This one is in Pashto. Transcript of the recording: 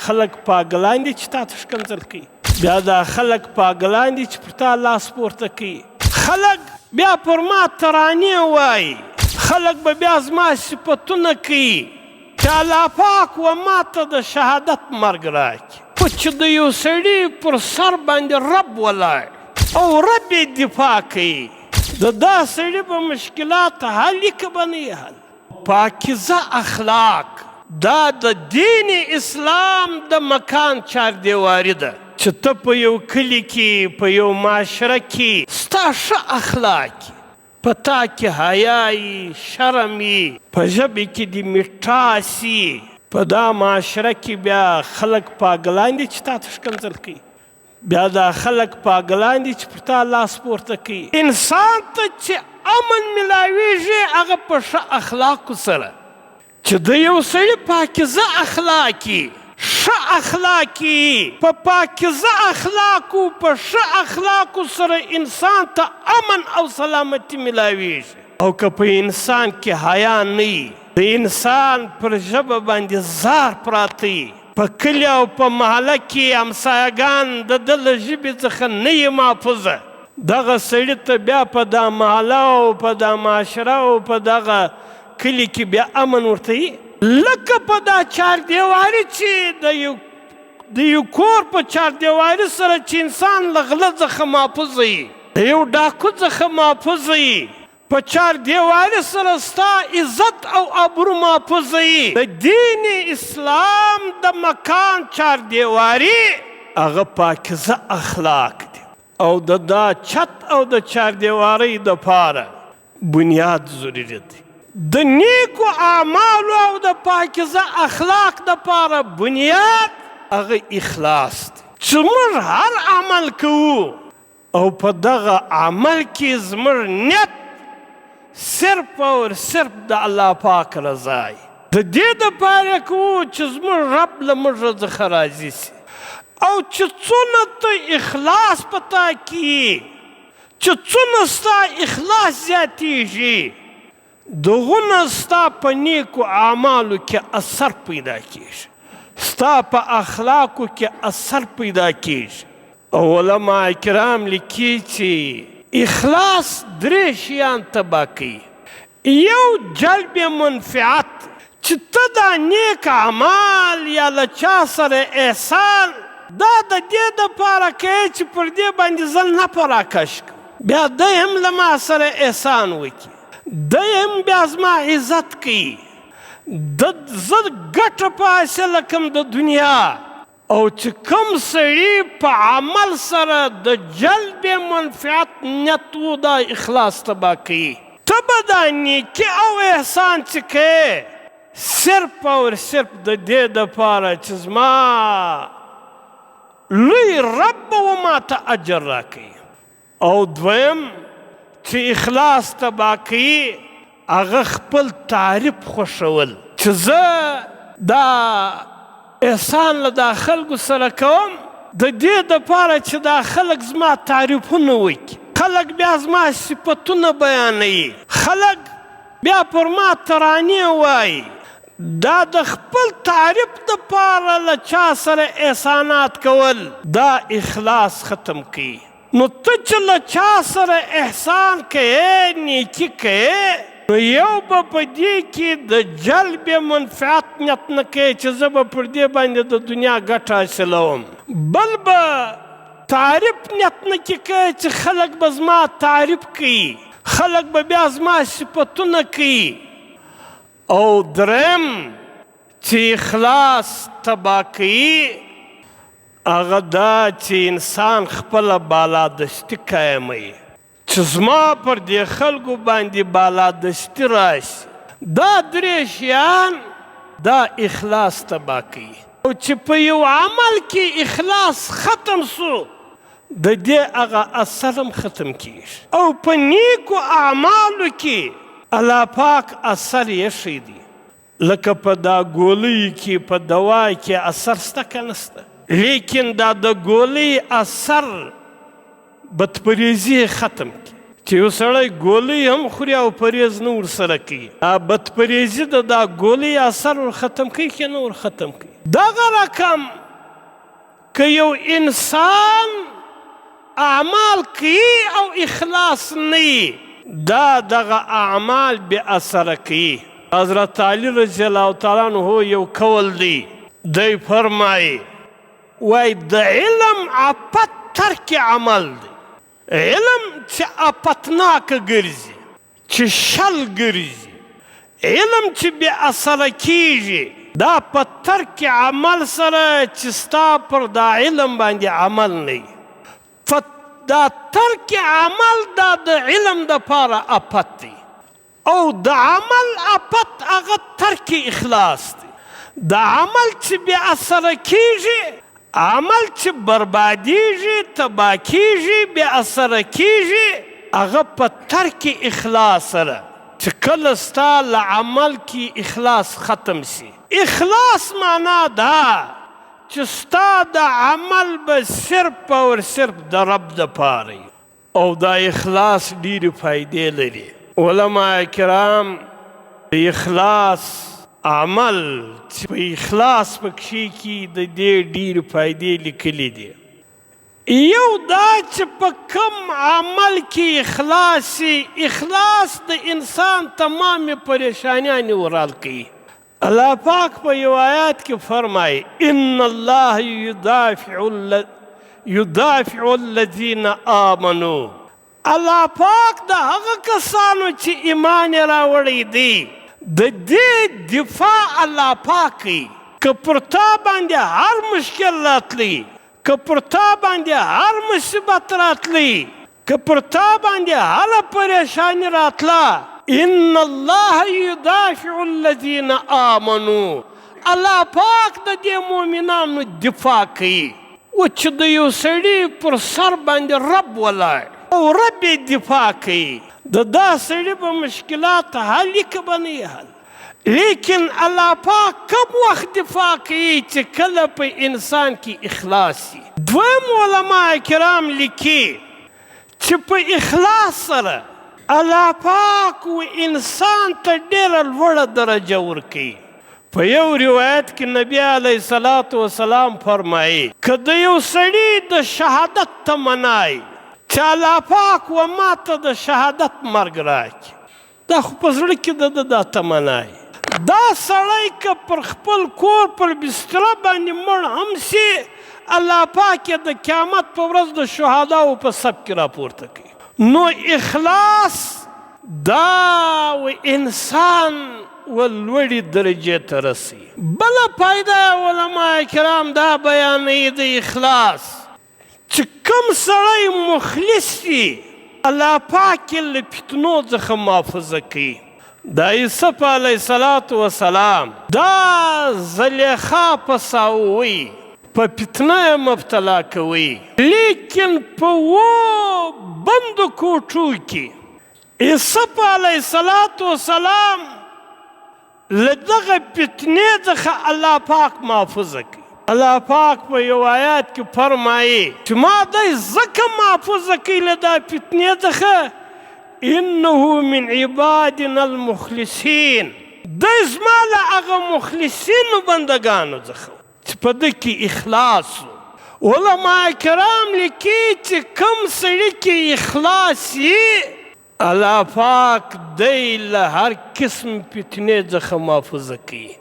خلک پاګلان دي چې تا ته ښکنځل کوي، بیا دا خلک پاګلان دي چې پر تا لاس پورته کوي، خلک بیا پر ما ترانې وایي، خلک به بیا زما صفتونه کوي چې الله پاک و ما ته د شهادت مرګ راکړي. خو چې د یو سړي پر سر باندې رب ولاړ او رب یې دفاع کوي، د دا سړي به مشکلات حل یې که به نه یې حل. پاکیزه اخلاق دا د دین اسلام د مکان چاردیواري ده چې ته په یو کلي کې په یو معاشره کې ستا ښه اخلاق په تا کې حیا یي، شرم یي، په ژبې کې دې مټاس یي، په دا معاشره کې بیا خلک پاګلان دي چې تا ته ښکنځل کوي، بیا دا خلک پاګلان دي چې پر تا لاس پورته کوي. انسان ته چې امن ملاویږي هغه په ښه اخلاقو سره، چې د یو سړي پاکیزه اخلاقي ښه اخلاقي په پاکیزه اخلاقو په ښه اخلاقو سره انسان ته امن او سلامتي ملاویږي. او که په انسان کې حیا نه وي، د انسان پر ژبه باندې زار پراته وي، په کلي او په محله کې همسایهګان د ده له ژبې څخه نه یې محفوظه، دغه سړي ته بیا په دا محله او په دا معاشره او په دغه کلي کې بیا امن ورته وي. لکه په دا چاردیواري چې د یو کور په چاردیواري سره چې انسان له غله څخه محفوظ وي، د یو ډاکو څخه محفوظ وي، په چاردیواري سره ستا عزت او ابرو محفوظ وي. د دین اسلام د مکان چاردیواري هغه پاکیزه اخلاق دي، او د دا چت او د چاردیوارۍ دپاره بنیاد ضروري دی. د نیکو اعمالو او د پاکیزه اخلاق دپاره بنیاد هغه اخلاص دی، چې موږ هر عمل کوو او په دغه عمل کې زموږ نیت صرف او صرف د الله پاک رضا وي، د دې دپاره کوو چې زموږ رب له موږ څخه راضي سي، او چې څونه ته اخلاص په تا کې چې څونه ستا اخلاص زیاتېږي، دغونه ستا په نیکو اعمالو کې اثر پیدا کېږي، ستا په اخلاقو کې اثر پیدا کېږي. او علما کرام لیکي چې اخلاص درې شیان تباه کوي. یو جلب منفعت، چې ته دا نیک اعمال یا له چا سره احسان دا د دې دپاره کوې چې پر دې باندې زه نفع راکش کړم، بیا دی هم له ما سره احسان وکړي، دی هم بیا زما عزت کوي، زه ګټه په حاصله کړم د دنیا. او چې کوم سړي په عمل سره د جلب منفعت نیت و دا اخلاص تباه کوي. ته به دا نیکي او احسان چې کوې صرف او صرف د دې دپاره چې زما لوی رب به و ما ته اجر راکوي. او دویم چې اخلاص تباه کوي هغه خپل تعریف خوښول، چې زه دا احسان له دا خلکو سره کوم د دې دپاره چې دا خلک زما تعریفونه وکړي، خلک بیا زما صفتونه بیانوي، خلک بیا پر ما ترانې وایي، دا د خپل تعریف دپاره له چا سره احسانات کول دا اخلاص ختم کوي. نو ته چې له چا سره احسان کوې، نیکي کوې، نو یو به په دې کې د جلب منفعت نیت نه کوې چې زه به پر دې باندې د دنیا ګټه حاصلوم، بل به تعریف نیت نه کوې چې خلک به زما تعریف کوي، خلک به بیا زما صفتونه کوي. او دریم چې اخلاص تباه کوي هغه دا چې انسان خپله بالادستي قایموي، چې زما پر دې خلکو باندې بالادستي راشي. دا درې شیان دا اخلاص تباه کوي. او چې په یو عمل کې اخلاص ختم سو د دې هغه اثر هم ختم کېږي. او په نیکو اعمالو کې الله پاک اثر ایښی دی، لکه په دا ګولۍ کې په دوا کې اثر شته که نشته، لیکن دا د ګولۍ اثر بدپریزي ختم کړي، چې یو سړی ګولۍ هم خوري او پرهیز نه ورسره کوي، بدپریزي د دا ګولۍ اثر ور ختم کوي که نه ور ختم کوي؟ دغه رقم که یو انسان اعمال کوي او اخلاص نه دا دغه اعمال بې اثره کوي. حضرت علی رضی الله تعالی عنه یو قول دی، دی فرمایي وای د علم آفت ترک عمل دی. علم چې آفتناکه ګرځي، چې شل ګرځي، علم چې بې اثره کیږي دا په ترک عمل سره چې ستا پر دا علم باندې عمل نه وي. دا ترک عمل دا د علم دپاره آفت دی، او د عمل آفت هغه ترک اخلاص دی. د عمل چې بې اثره کیږي، عمل چې بربادیږي، تباه کیږي، بې اثره کیږي، هغه په ترک اخلاص سره چې کله ستا له عمل کې اخلاص ختم سي. اخلاص معنا دا چې ستا د عمل به صرف او صرف د رب دپاره او دا اخلاص ډېرې فایدې لري. علما کرام د اخلاص عمل چې په اخلاص پکښې کې د دې ډېرې فایدې لیکلي دي. یو دا چې په کم عمل کې اخلاص سي، اخلاص د انسان تمامې پریشانیانې ورال کوي. الله پاک په یو آیات کې فرمایي ان الله یدافع الذین آمنوا. الله پاک د هغه کسانو چې ایمان یې راوړی دی د دې دفاع الله پاک کوي. که پر تا باندې هر مشکل راتلی، که پر تا باندې هر مصیبت راتلی، که پر تا باندې هر پریشانی راتله، ان الله یدافع الذین آمنوا. الله پاک د دې مؤمنانو دفاع کوي. و چې د یو سړي پر سر باندې رب ولاړ او رب یې دفاع کوي، د دا سړي به مشکلات حل که به نه حل. لیکن الله پاک کم وخت دفاع کوي چې کله په انسان کې اخلاص وي. دویم علما کرام لیکي چې په اخلاص سره الله پاک و انسان ته ډېره لوړه درجه ورکوي. په یو روایت کې نبی علیه الصلاة والسلام فرمایي که د یو سړي د شهادت تمنای چې الله پاک و ما ته د شهادت مرګ راکړي، دا خو په زړه کې د ده دا تمنای، دا سړی که پر خپل کور پر بستره باندې مړ هم سي، الله پاک یې د قیامت په ورځ د شهداو په صف کې راپورته کوي. نو اخلاص دا و انسان و لوړې درجې ته رسي. بله فایده علما کرام دا بیانوي د اخلاص چې کوم سړی مخلص وي الله پاک یې له فتنو څخه محافظه کوي. دا یوسف علیه الصلاة والسلام دا زلیخا پساوي، په فتنه یې مبتلا کوي، لیکن په بندو کوټو کې یوسف علیه الصلاة والسلام له دغه فتنې څخه الله پاک محافظه کوي. الله پاک په یو آیات کې فرمایي چې ما دی ځکه محافظه کوي له دا فتنې څخه انه من عبادنا المخلصین، دی زما له هغه مخلصینو بندګانو څخه چې په ده کې اخلاص و. علما کرام لیکي چې کوم سړي کې اخلاص وي الله پاک دی له هر قسم فتنې څخه محافظه کوي.